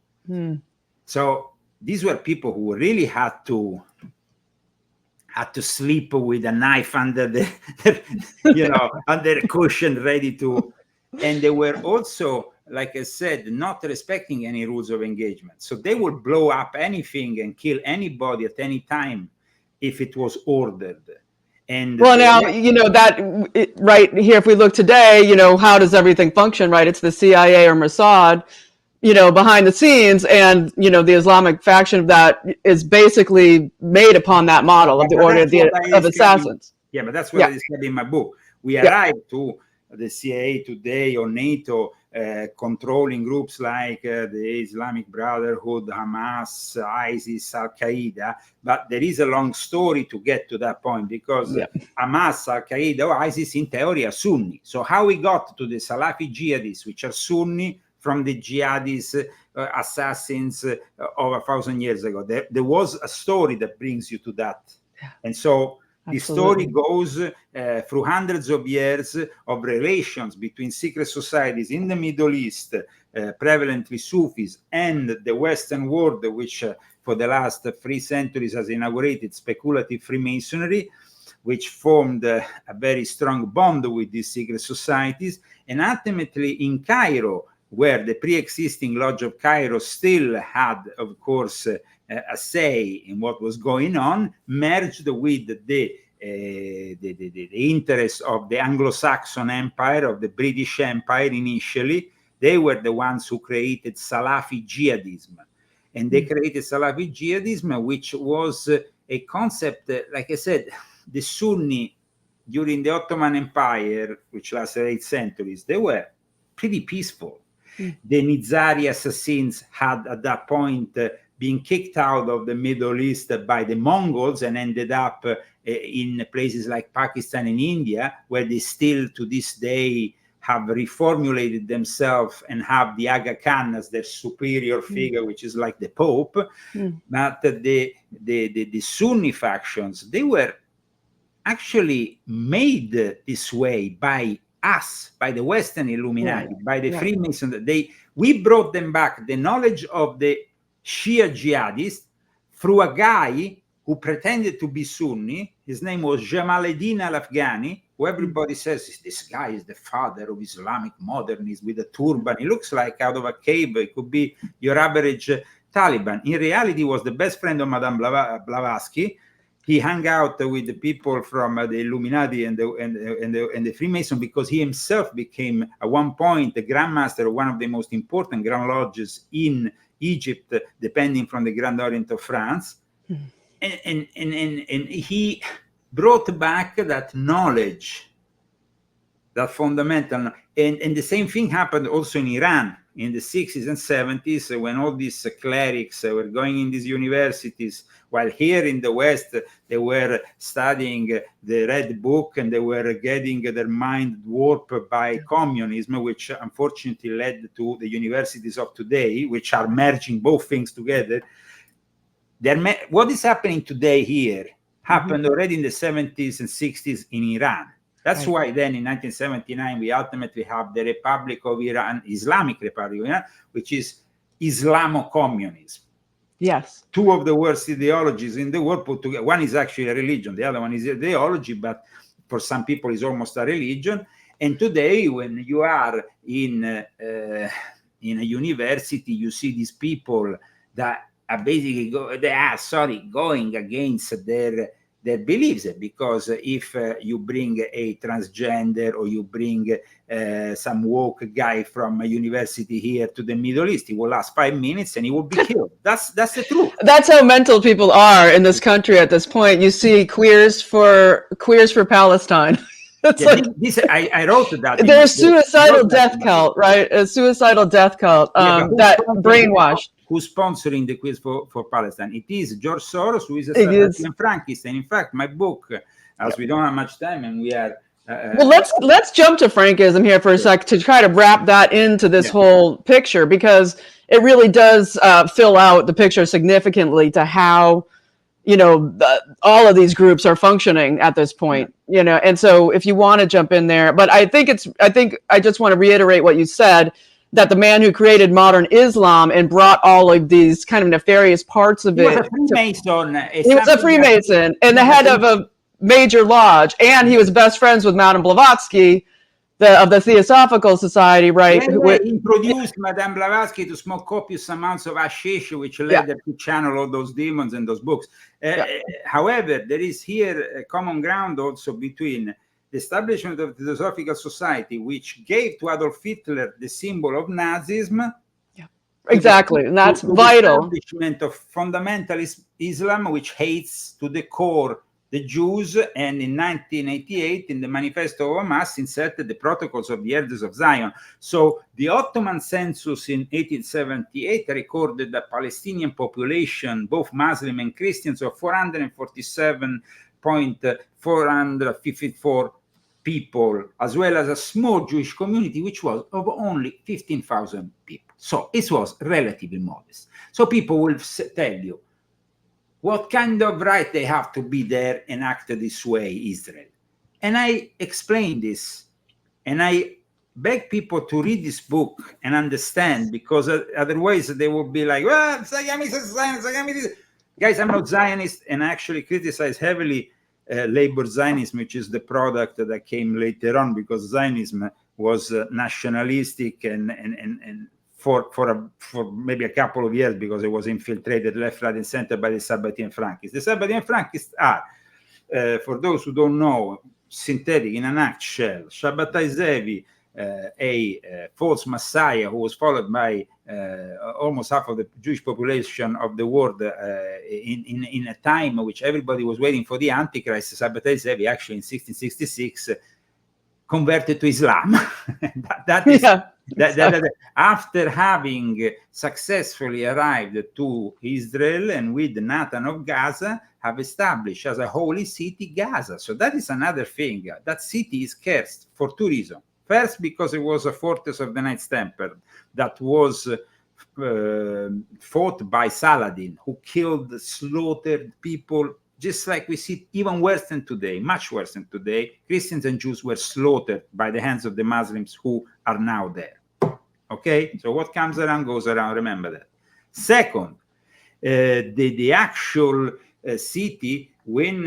So these were people who really had to sleep with a knife under the, under a cushion, ready to. And they were also, like I said, not respecting any rules of engagement. So they would blow up anything and kill anybody at any time if it was ordered. And well, now, that right here, if we look today, how does everything function, right? It's the CIA or Mossad, behind the scenes, and the Islamic faction of that is basically made upon that model of the Order of Assassins. Yeah, but that's what I described in my book. We arrived to the CIA today or NATO controlling groups like the Islamic Brotherhood, Hamas, ISIS, Al-Qaeda. But there is a long story to get to that point, because Hamas, Al-Qaeda, or ISIS in theory are Sunni. So how we got to the Salafi jihadists, which are Sunni, from the jihadist assassins of 1,000 years ago? There was a story that brings you to that. And so the story goes through hundreds of years of relations between secret societies in the Middle East, prevalently Sufis, and the Western world, which for the last 3 centuries has inaugurated speculative Freemasonry, which formed a very strong bond with these secret societies. And ultimately in Cairo, where the pre-existing Lodge of Cairo still had, of course, a say in what was going on, merged with the interests of the Anglo-Saxon Empire, of the British Empire initially. They were the ones who created Salafi jihadism. And they created Salafi jihadism, which was a concept, like I said, the Sunni during the Ottoman Empire, which lasted 8 centuries, they were pretty peaceful. The Nizari assassins had at that point been kicked out of the Middle East by the Mongols and ended up in places like Pakistan and India, where they still to this day have reformulated themselves and have the Aga Khan as their superior figure, which is like the Pope. But the Sunni factions, they were actually made this way by us, by the Western Illuminati, by the Freemasons. We brought them back the knowledge of the Shia jihadists through a guy who pretended to be Sunni. His name was Jamaluddin al-Afghani, who everybody says this guy is the father of Islamic modernism with a turban. He looks like out of a cave. It could be your average Taliban. In reality, he was the best friend of Madame Blavatsky. He hung out with the people from the Illuminati and the Freemason, because he himself became at one point the Grand Master of one of the most important Grand Lodges in Egypt, depending from the Grand Orient of France. And he brought back that knowledge, that fundamental. And the same thing happened also in Iran in the 60s and 70s, when all these clerics were going in these universities, while here in the West, they were studying the Red Book and they were getting their mind warped by communism, which unfortunately led to the universities of today, which are merging both things together. What is happening today here happened already in the 70s and 60s in Iran. That's why then in 1979, we ultimately have the Republic of Iran, Islamic Republic of Iran, which is Islamo-communism. Yes. 2 of the worst ideologies in the world put together. One is actually a religion. The other one is ideology, but for some people it's almost a religion. And today, when you are in a university, you see these people that are basically going against their beliefs, because if you bring a transgender or you bring some woke guy from a university here to the Middle East, he will last 5 minutes and he will be killed. That's the truth. That's how mental people are in this country at this point. You see queers for Palestine. I wrote that. There's suicidal death cult, right? A suicidal death cult that brainwashed. Who's sponsoring the quiz for Palestine? It is George Soros, who is a Frankist. And in fact, my book, as we don't have much time and we are... well, let's jump to Frankism here for a sec to try to wrap that into this whole picture, because it really does fill out the picture significantly to how, all of these groups are functioning at this point, and so if you want to jump in there, but I think I just want to reiterate what you said, that the man who created modern Islam and brought all of these kind of nefarious parts of it. He was a Freemason. He was a Freemason and the head of a major lodge, and he was best friends with Madame Blavatsky, of the Theosophical Society, right? He introduced Madame Blavatsky to smoke copious amounts of hashish, which led her to channel all those demons and those books. However, there is here a common ground also between the establishment of the Theosophical Society, which gave to Adolf Hitler the symbol of Nazism. Exactly, and that's vital. The establishment of fundamentalist Islam, which hates to the core the Jews, and in 1988, in the Manifesto of Hamas, inserted the Protocols of the Elders of Zion. So the Ottoman census in 1878 recorded the Palestinian population, both Muslim and Christians, of 447,454 people, as well as a small Jewish community, which was of only 15,000 people. So it was relatively modest. So people will tell you, what kind of right they have to be there and act this way, Israel? And I explain this, and I beg people to read this book and understand, because otherwise they will be like, well, Zagami is a Zionist, Zagami is... Guys, I'm not Zionist, and I actually criticize heavily labor Zionism, which is the product that came later on, because Zionism was nationalistic and for maybe a couple of years, because it was infiltrated left, right, and center by the Sabbatean Frankists. The Sabbatean Frankists are, for those who don't know, synthetic in a nutshell. Shabbatai Zevi, a false messiah who was followed by almost half of the Jewish population of the world in a time in which everybody was waiting for the Antichrist. Shabbatai Zevi actually in 1666 converted to Islam. that is... Yeah. After having successfully arrived to Israel and with Nathan of Gaza, have established as a holy city Gaza. So that is another thing. That city is cursed for two reasons. First, because it was a fortress of the Knights Templar that was fought by Saladin, who killed, slaughtered people, just like we see even worse than today, much worse than today. Christians and Jews were slaughtered by the hands of the Muslims who are now there. Okay, so what comes around goes around, remember that. Second, the actual city, when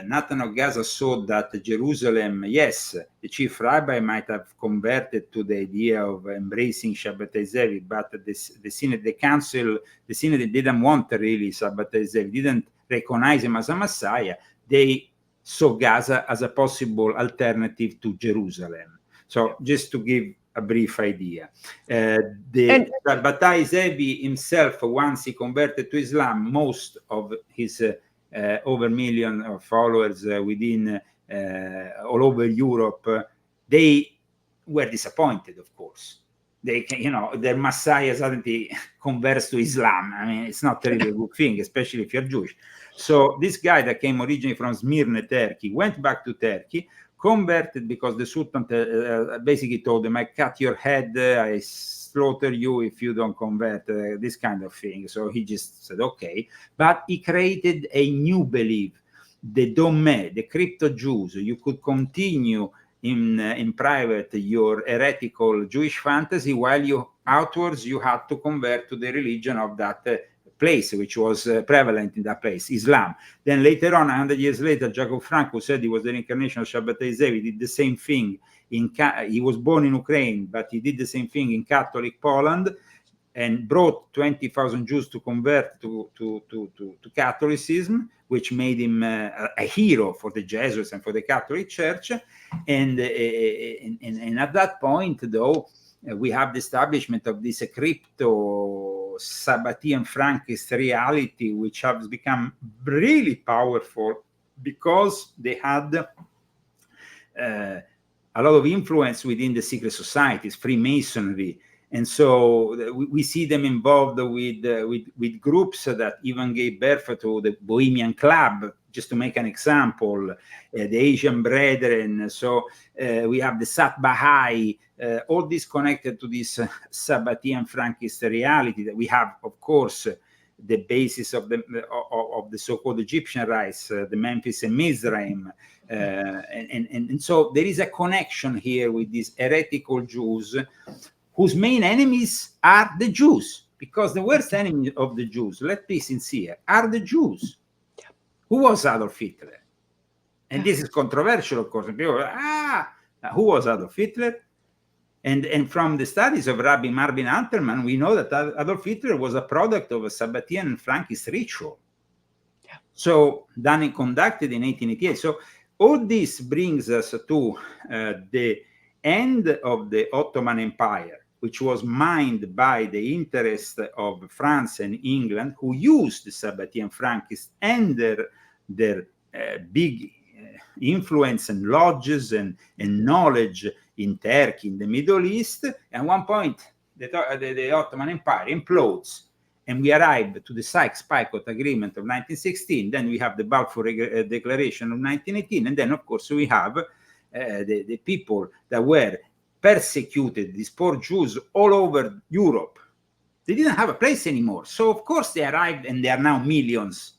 Nathan of Gaza saw that Jerusalem, yes, the chief rabbi might have converted to the idea of embracing Shabbatai Zevi, but the Synod, the Council, the Synod didn't want really Shabbatai Zevi, didn't recognize him as a Messiah. They saw Gaza as a possible alternative to Jerusalem. So just to give a brief idea. Shabbatai Zevi himself, once he converted to Islam, most of his over 1 million of followers within all over Europe, they were disappointed, of course. They, their Messiah suddenly converts to Islam. I mean, it's not really a good thing, especially if you're Jewish. So this guy that came originally from Smyrna, Turkey, went back to Turkey, converted because the Sultan basically told him, I cut your head, I slaughter you if you don't convert, this kind of thing. So he just said, okay. But he created a new belief, the Dome, the crypto Jews. You could continue in private your heretical Jewish fantasy, while you outwards you had to convert to the religion of that place, which was prevalent in that place, Islam. Then later on, 100 years later, Jacob Frank, who said he was the reincarnation of Shabbatai Zevi, did the same thing. He was born in Ukraine, but he did the same thing in Catholic Poland, and brought 20,000 Jews to convert to Catholicism, which made him a hero for the Jesuits and for the Catholic Church. And at that point, though, we have the establishment of this crypto Sabbatean Frankist reality, which has become really powerful because they had a lot of influence within the secret societies, Freemasonry. And so we see them involved with groups that even gave birth to the Bohemian Club, just to make an example, the Asian Brethren. So we have the Sat Baha'i, all this connected to this Sabbatean Frankist reality that we have, of course, the basis of the so-called Egyptian rites, the Memphis and Mizraim. And so there is a connection here with these heretical Jews, whose main enemies are the Jews, because the worst enemy of the Jews, let's be sincere, are the Jews. Who was Adolf Hitler? And this is controversial, of course. People, who was Adolf Hitler? And from the studies of Rabbi Marvin Alterman, we know that Adolf Hitler was a product of a Sabbatean and Frankist ritual. Yeah. So done and conducted in 1888. So all this brings us to the end of the Ottoman Empire, which was mined by the interest of France and England, who used the Sabbatean Frankists and their big influence and lodges and knowledge in Turkey, in the Middle East. At one point, the Ottoman Empire implodes, and we arrive to the Sykes-Picot Agreement of 1916. Then we have the Balfour Declaration of 1918, and then, of course, we have the people that were persecuted, these poor Jews all over Europe. They didn't have a place anymore. So, of course, they arrived, and they are now millions.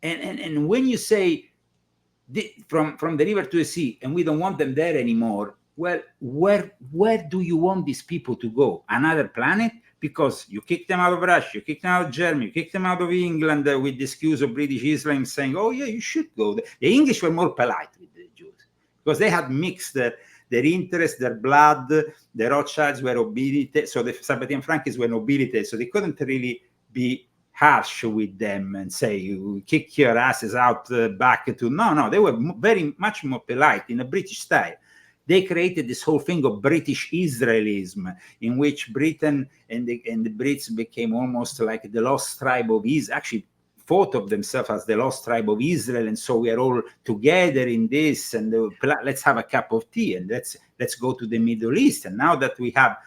And when you say from the river to the sea, and we don't want them there anymore, well, where do you want these people to go? Another planet? Because you kick them out of Russia, you kick them out of Germany, you kick them out of England with the excuse of British Islam, saying, oh, yeah, you should go there. The English were more polite with the Jews because they had mixed their interest, their blood. The Rothschilds were nobility, so the Sabbatean Frankists were nobility, so they couldn't really be harsh with them and say, you kick your asses out back to... No, they were very much more polite in a British style. They created this whole thing of British Israelism, in which Britain and the Brits became almost like the lost tribe of Israel, actually thought of themselves as the lost tribe of Israel, and so we are all together in this, and let's have a cup of tea, and let's go to the Middle East. And now that we have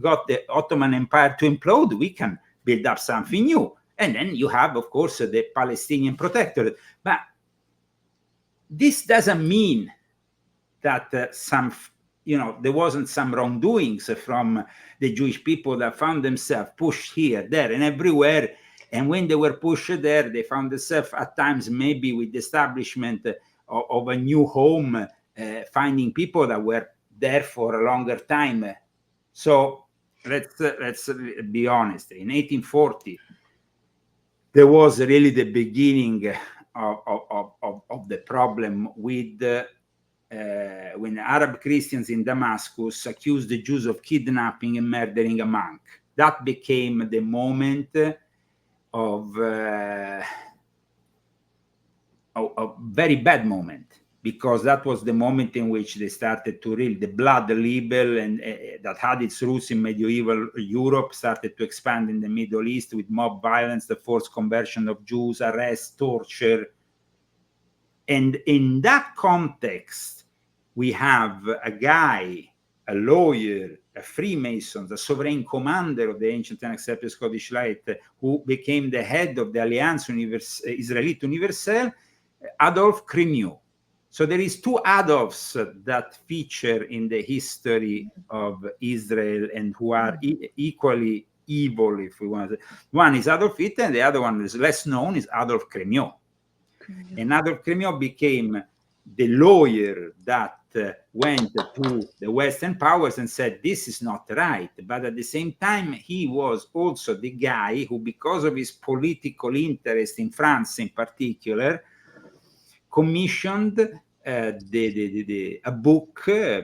got the Ottoman Empire to implode, we can build up something new. And then you have, of course, the Palestinian Protectorate. But this doesn't mean that there wasn't some wrongdoings from the Jewish people that found themselves pushed here, there, and everywhere. And when they were pushed there, they found themselves at times maybe with the establishment of a new home, finding people that were there for a longer time. So let's be honest. In 1840, there was really the beginning of the problem with when Arab Christians in Damascus accused the Jews of kidnapping and murdering a monk. That became the moment of a very bad moment, because that was the moment in which they started to really, the blood libel and that had its roots in medieval Europe started to expand in the Middle East with mob violence, the forced conversion of Jews, arrest, torture. And in that context, we have a guy, a lawyer, a Freemason, the sovereign commander of the ancient and accepted Scottish Rite, who became the head of the Alliance Israélite Universelle, Adolf Cremieux. So there is two Adolfs that feature in the history of Israel and who are equally evil, if we want to. One is Adolf Hitler, and the other one is less known, is Adolf Cremieux. And Adolf Cremieux became the lawyer that went to the Western powers and said, this is not right. But at the same time, he was also the guy who, because of his political interest in France in particular, commissioned a book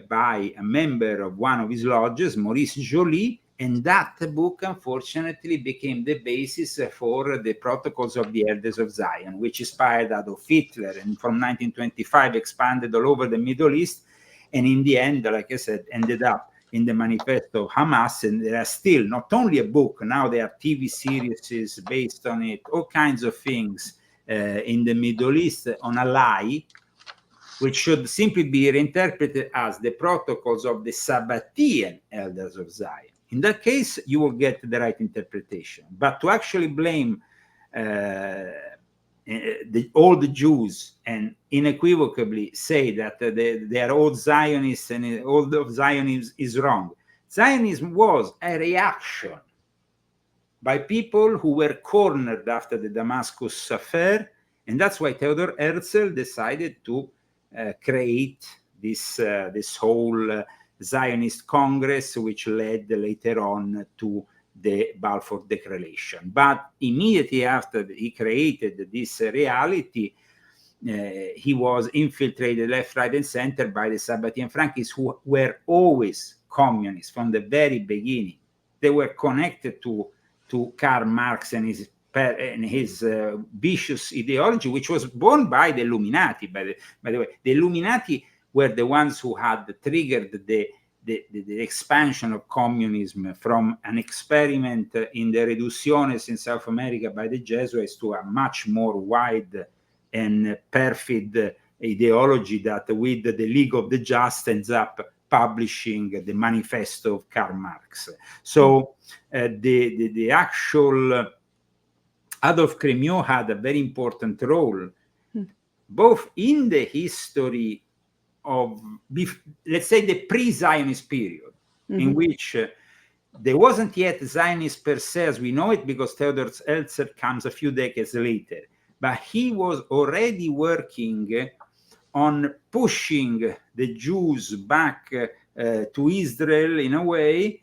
by a member of one of his lodges, Maurice Joly, and that book, unfortunately, became the basis for the Protocols of the Elders of Zion, which inspired Adolf Hitler, and from 1925 expanded all over the Middle East, and in the end, like I said, ended up in the manifesto of Hamas. And there are still not only a book, now there are TV series based on it, all kinds of things in the Middle East on a lie, which should simply be reinterpreted as the Protocols of the Sabbatean Elders of Zion. In that case, you will get the right interpretation. But to actually blame all the Jews and unequivocally say that they are all Zionists and all of Zionism is wrong. Zionism was a reaction by people who were cornered after the Damascus affair, and that's why Theodor Herzl decided to create this whole Zionist Congress, which led later on to the Balfour Declaration. But immediately after he created this reality, he was infiltrated left, right, and center by the Sabbatean Frankists, who were always communists from the very beginning. They were connected to Karl Marx and his vicious ideology, which was born by the Illuminati. By the way, the Illuminati were the ones who had triggered the expansion of communism from an experiment in the Reducciones in South America by the Jesuits to a much more wide and perfid ideology that with the League of the Just ends up publishing the manifesto of Karl Marx. So the actual Adolf Crémieux had a very important role, both in the history of, let's say, the pre-Zionist period, in which there wasn't yet Zionist per se as we know it, because Theodor Herzl comes a few decades later. But he was already working on pushing the Jews back to Israel in a way,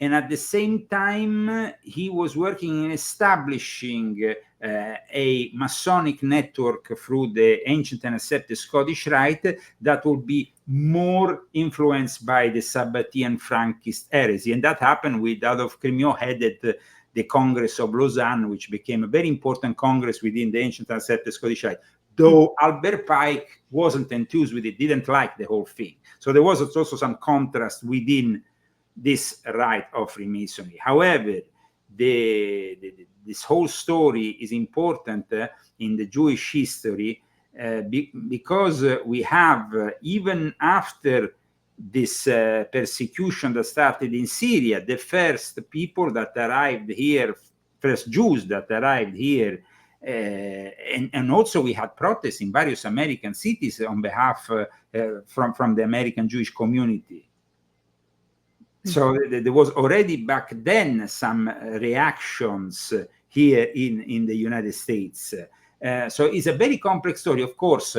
and at the same time he was working in establishing a Masonic network through the ancient and accepted Scottish Rite that would be more influenced by the Sabbatean Frankist heresy. And that happened with Adolf Crémieux headed the Congress of Lausanne, which became a very important congress within the ancient and accepted Scottish Rite. Though Albert Pike wasn't enthused with it, didn't like the whole thing. So there was also some contrast within this rite of Freemasonry. However, this whole story is important in the Jewish history because we have, even after this persecution that started in Syria, the first people that arrived here, first Jews that arrived here, and also we had protests in various American cities on behalf from the American Jewish community. So there was already back then some reactions here in the United States. So it's a very complex story. Of course,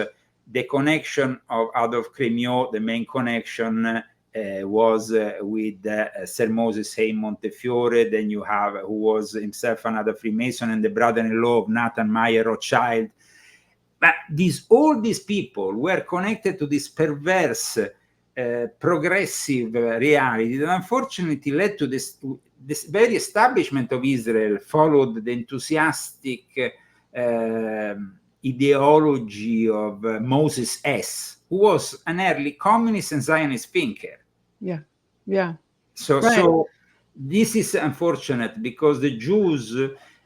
the connection of Adolf Crémieux, the main connection was with Sir Moses Haym Montefiore. Then you have, who was himself another Freemason and the brother-in-law of Nathan Mayer Rothschild. But all these people were connected to this perverse progressive reality that unfortunately led to this very establishment of Israel followed the enthusiastic ideology of Moses S., who was an early communist and Zionist thinker. Yeah. So this is unfortunate because the Jews,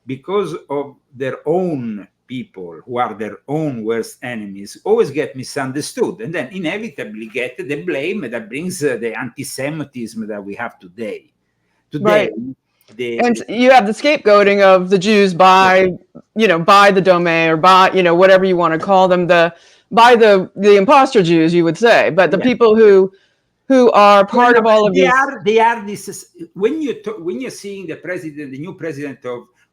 because of their own people who are their own worst enemies, always get misunderstood and then inevitably get the blame that brings the anti-Semitism that we have today. And you have the scapegoating of the Jews by the Domé or by, whatever you want to call them, by the imposter Jews, you would say, but the people who are part of all of these. They are this, when you're seeing the new president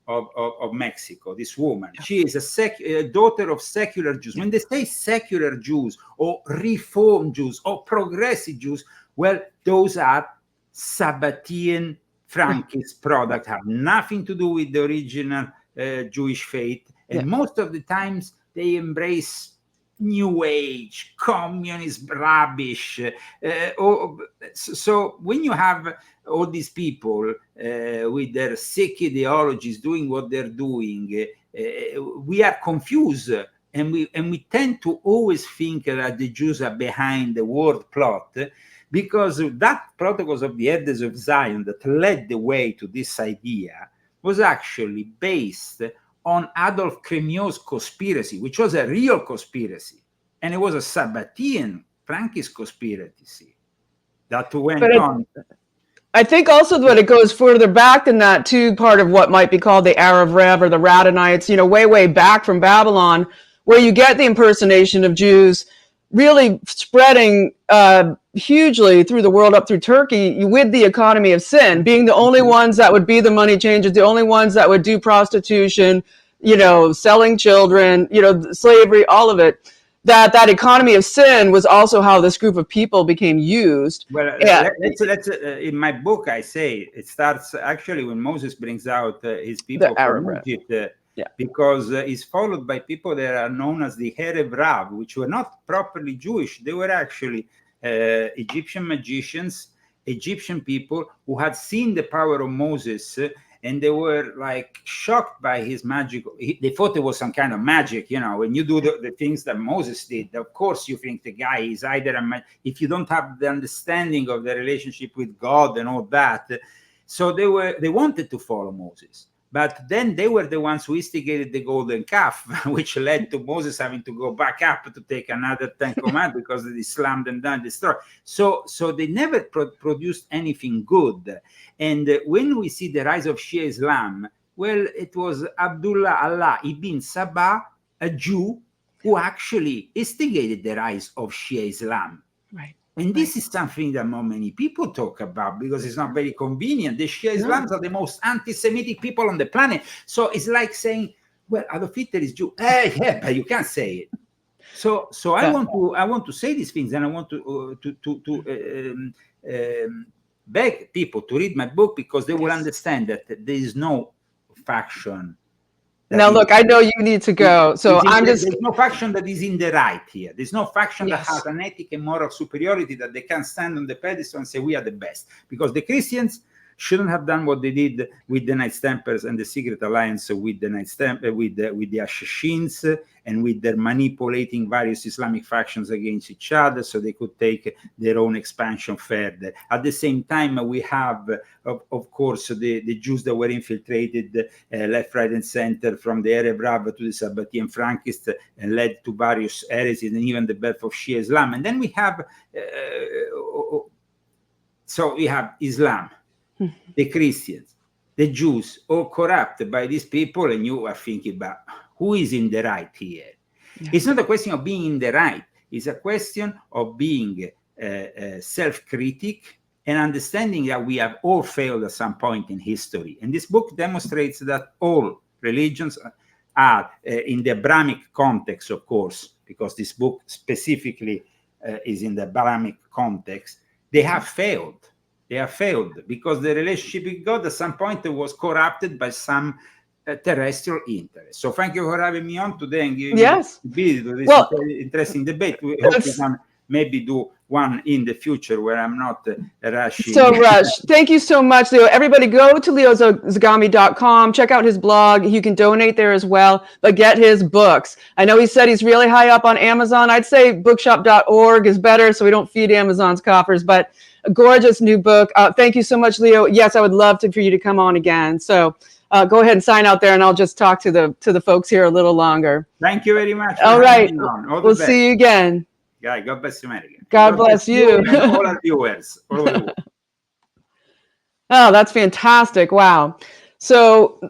of Mexico, this woman, she is a daughter of secular Jews. When they say secular Jews or reform Jews or progressive Jews, well, those are Sabbatean Frankist product, have nothing to do with the original Jewish faith. And most of the times they embrace New Age, communist rubbish. So when you have all these people with their sick ideologies doing what they're doing, we are confused, and we tend to always think that the Jews are behind the world plot, because that Protocols of the Elders of Zion that led the way to this idea was actually based on Adolf Crémieux's conspiracy, which was a real conspiracy, and it was a Sabbatean Frankist conspiracy that went on. I think also that it goes further back than that too, part of what might be called the Arab Rev or the Radhanites, way back from Babylon, where you get the impersonation of Jews really spreading hugely through the world, up through Turkey, with the economy of sin, being the only ones that would be the money changers, the only ones that would do prostitution, selling children, slavery, all of it. That economy of sin was also how this group of people became used. Well, let's in my book, I say it starts actually when Moses brings out his people from Egypt, because it's followed by people that are known as the Hereb Rav, which were not properly Jewish. They were actually Egyptian magicians, Egyptian people who had seen the power of Moses, and they were like shocked by his magic. They thought it was some kind of magic. When you do the things that Moses did, of course you think the guy is either if you don't have the understanding of the relationship with God and all that. So they wanted to follow Moses. But then they were the ones who instigated the golden calf, which led to Moses having to go back up to take another 10 commandments because they slammed them down, destroyed. So they never produced anything good. And when we see the rise of Shia-Islam, well, it was Abdullah Allah ibn Sabah, a Jew, who actually instigated the rise of Shia-Islam. Right. And this is something that not many people talk about because it's not very convenient. The Shia-Islams are the most anti-Semitic people on the planet. So it's like saying, well, Adolf Hitler is Jew. Yeah, but you can't say it. So I want to say these things, and I want to beg people to read my book because they will understand that there is no faction. Now, look, I know you need to go, so there's no faction that is in the right here. There's no faction that has an ethic and moral superiority that they can stand on the pedestal and say we are the best. Because the Christians shouldn't have done what they did with the Knights Templars and the secret alliance with the Knights with the Assassins, and with their manipulating various Islamic factions against each other so they could take their own expansion further. At the same time, we have, of course, the Jews that were infiltrated left, right, and center from the Arab Rab to the Sabbatean Frankists and led to various heresies and even the birth of Shia Islam. And then we have, so we have Islam, the Christians, the Jews, all corrupt by these people, and you are thinking about who is in the right here. Yeah. It's not a question of being in the right. It's a question of being self-critic and understanding that we have all failed at some point in history. And this book demonstrates that all religions are, in the Abrahamic context, of course, because this book specifically is in the Abrahamic context, they have failed. They have failed because the relationship with God at some point was corrupted by some terrestrial interest. So thank you for having me on today and giving me the to this interesting debate. We hope we can maybe do one in the future where I'm not rushing. So Rush, thank you so much, Leo. Everybody go to leozagami.com, check out his blog. You can donate there as well, but get his books. I know he said he's really high up on Amazon. I'd say bookshop.org is better so we don't feed Amazon's coffers, but a gorgeous new book. Thank you so much, Leo. Yes, I would love for you to come on again. So go ahead and sign out there, and I'll just talk to the folks here a little longer. Thank you very much. All right. We'll see you again. Yeah, God bless America. God bless you. And all our viewers. All over the world. Oh, that's fantastic. Wow. So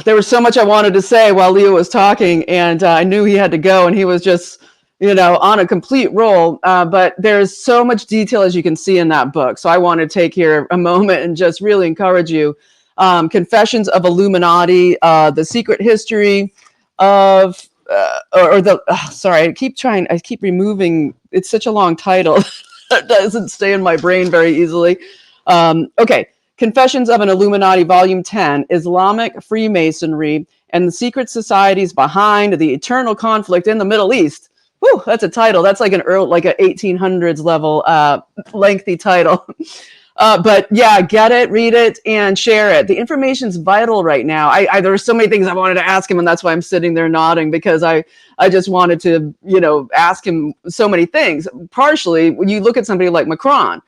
there was so much I wanted to say while Leo was talking, and I knew he had to go, and he was just, on a complete roll. But there's so much detail, as you can see in that book. So I want to take here a moment and just really encourage you. Confessions of Illuminati, the secret history of, sorry, I keep removing, it's such a long title. It doesn't stay in my brain very easily. Okay, Confessions of an Illuminati, Volume 10, Islamic Freemasonry and the Secret Societies Behind the Eternal Conflict in the Middle East. Whew, that's a title. That's like an 1800s level lengthy title. But yeah, get it, read it, and share it. The information's vital right now. There were so many things I wanted to ask him, and that's why I'm sitting there nodding, because I just wanted to, ask him so many things. Partially, when you look at somebody like Macron,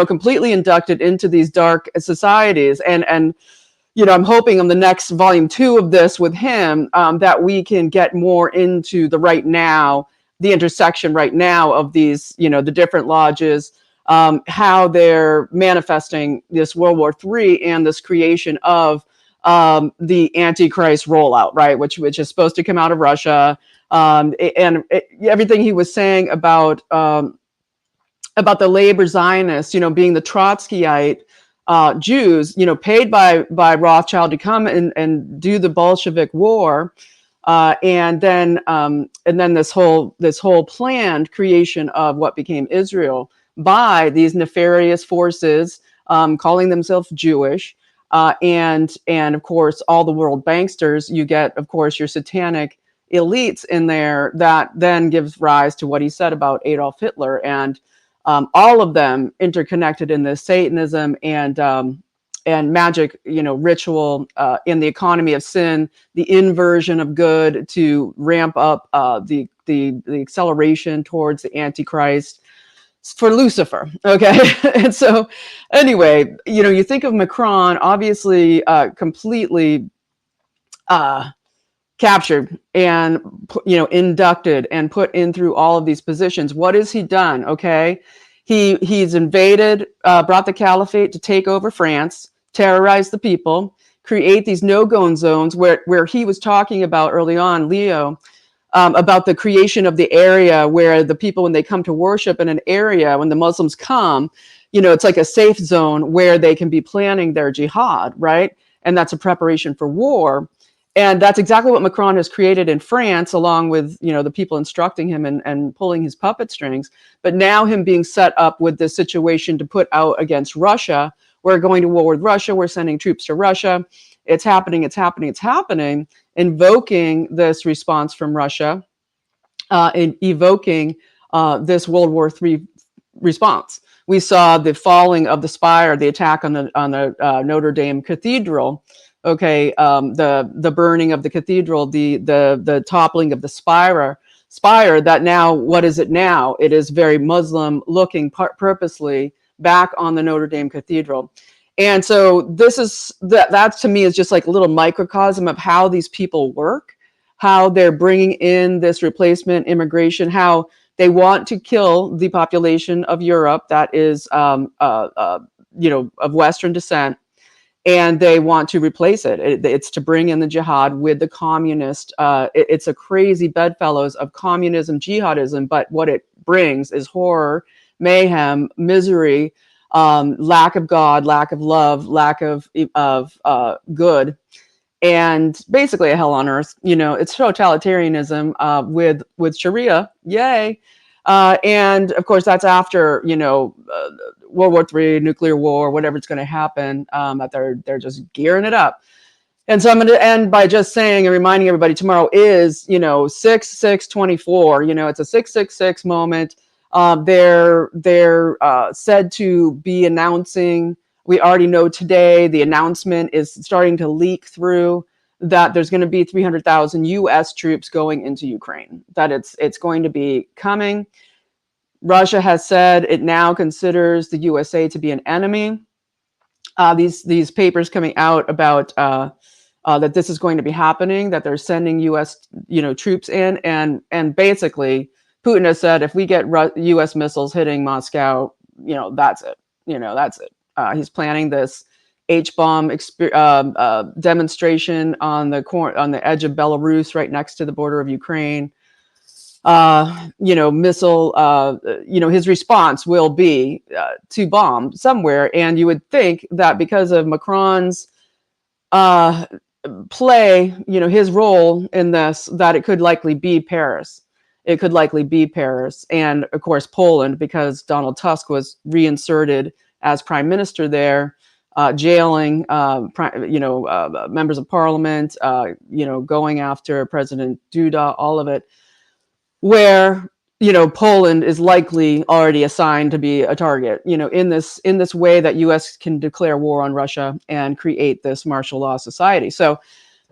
completely inducted into these dark societies, and I'm hoping on the next volume 2 of this with him that we can get more into the right now, the intersection right now of these, the different lodges. How they're manifesting this World War III and this creation of the Antichrist rollout, right? Which is supposed to come out of Russia, everything he was saying about the labor Zionists, being the Trotskyite Jews, paid by Rothschild to come and do the Bolshevik War, and then this whole planned creation of what became Israel by these nefarious forces, calling themselves Jewish, and of course all the world banksters. You get, of course, your satanic elites in there that then gives rise to what he said about Adolf Hitler, and all of them interconnected in this Satanism and magic, ritual in the economy of sin, the inversion of good to ramp up the acceleration towards the Antichrist for Lucifer. Okay. And so anyway, you think of Macron, obviously completely captured and inducted and put in through all of these positions. What has he done? Okay, he's invaded, brought the caliphate to take over France, terrorize the people, create these no-go zones where he was talking about early on, Leo, about the creation of the area where the people, when they come to worship in an area, when the Muslims come, it's like a safe zone where they can be planning their jihad, right? And that's a preparation for war. And that's exactly what Macron has created in France, along with the people instructing him and pulling his puppet strings. But now him being set up with this situation to put out against Russia. We're going to war with Russia. We're sending troops to Russia. It's happening. It's happening. It's happening. Invoking this response from Russia, in evoking this World War III response. We saw the falling of the spire, the attack on the Notre Dame Cathedral. Okay, the burning of the cathedral, the toppling of the spire. That now, what is it now? It is very Muslim looking, purposely back on the Notre Dame Cathedral. And so this is that to me is just like a little microcosm of how these people work, how they're bringing in this replacement immigration, how they want to kill the population of Europe that is, of Western descent, and they want to replace it. It's to bring in the jihad with the communist. It's a crazy bedfellows of communism, jihadism, but what it brings is horror, mayhem, misery, lack of God, lack of love, lack of good, and basically a hell on earth. It's totalitarianism with Sharia. Yay. And of course, that's after World War III, nuclear war, whatever it's going to happen. That they're just gearing it up. And so I'm going to end by just saying and reminding everybody, tomorrow is 6/6/24. It's a 666 moment. They're said to be announcing. We already know today the announcement is starting to leak through that there's going to be 300,000 U.S. troops going into Ukraine. That it's going to be coming. Russia has said it now considers the USA to be an enemy. These papers coming out about that this is going to be happening, that they're sending U.S. troops in, and basically Putin has said if we get U.S. missiles hitting Moscow, that's it. That's it. He's planning this H-bomb demonstration on the edge of Belarus, right next to the border of Ukraine. Missile. His response will be to bomb somewhere, and you would think that because of Macron's play, his role in this, that it could likely be Paris. It could likely be Paris, and of course Poland, because Donald Tusk was reinserted as prime minister there, jailing, members of parliament, going after President Duda, all of it, where Poland is likely already assigned to be a target, in this way that U.S. can declare war on Russia and create this martial law society. So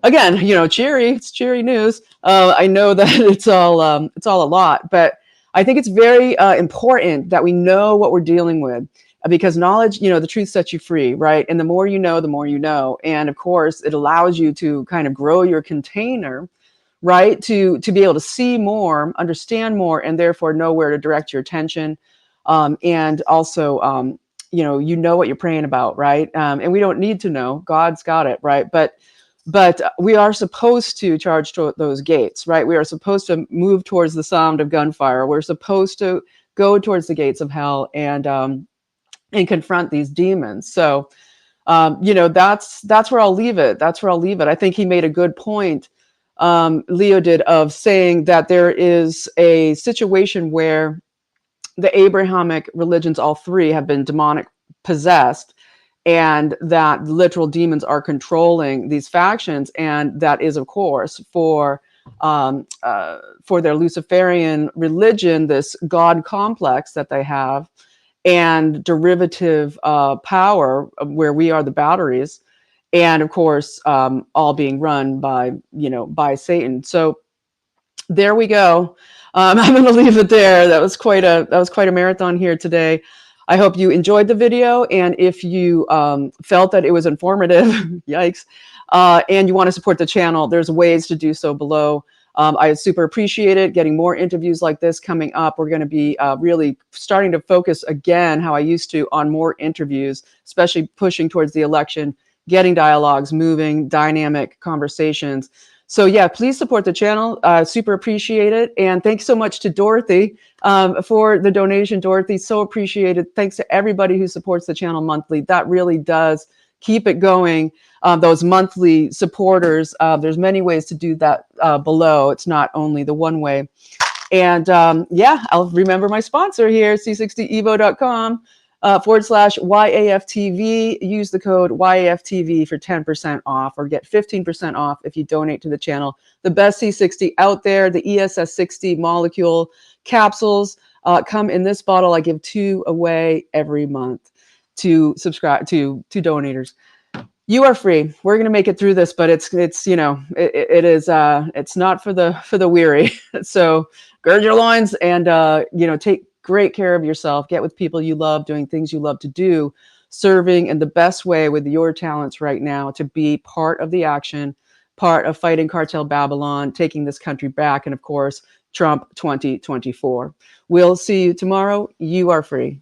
again, it's cheery news. I know that it's all a lot, but I think it's very important that we know what we're dealing with, because knowledge, the truth sets you free, right? And the more you know, the more you know. And of course, it allows you to kind of grow your container, right? To be able to see more, understand more, and therefore know where to direct your attention. And also, you know what you're praying about, right? And we don't need to know. God's got it, right? But we are supposed to charge to those gates, right? We are supposed to move towards the sound of gunfire. We're supposed to go towards the gates of hell and confront these demons. So, that's where I'll leave it. That's where I'll leave it. I think he made a good point, Leo did, of saying that there is a situation where the Abrahamic religions, all three, have been demonic possessed, and that literal demons are controlling these factions. And that is, of course, for their Luciferian religion, this God complex that they have, and derivative power, where we are the batteries, and of course, all being run by Satan. So there we go. I'm going to leave it there. That was quite a marathon here today. I hope you enjoyed the video, and if you felt that it was informative, yikes, and you want to support the channel, there's ways to do so below. I super appreciate it. Getting more interviews like this coming up. We're going to be really starting to focus again, how I used to, on more interviews, especially pushing towards the election, getting dialogues moving, dynamic conversations. So yeah, please support the channel. Super appreciate it. And thanks so much to Dorothy for the donation. Dorothy, so appreciated. Thanks to everybody who supports the channel monthly. That really does keep it going. Those monthly supporters, there's many ways to do that below. It's not only the one way. And yeah, I'll remember my sponsor here, c60evo.com /YAFTV. Use the code YAFTV for 10% off, or get 15% off if you donate to the channel. The best C60 out there, the ESS60 molecule capsules come in this bottle. I give 2 away every month to subscribe to donators. You are free. We're going to make it through this, but it's you know, it is it's not for the weary. So gird your loins and you know, take great care of yourself. Get with people you love, doing things you love to do, serving in the best way with your talents right now to be part of the action, part of fighting Cartel Babylon, taking this country back, and of course, Trump 2024. We'll see you tomorrow. You are free.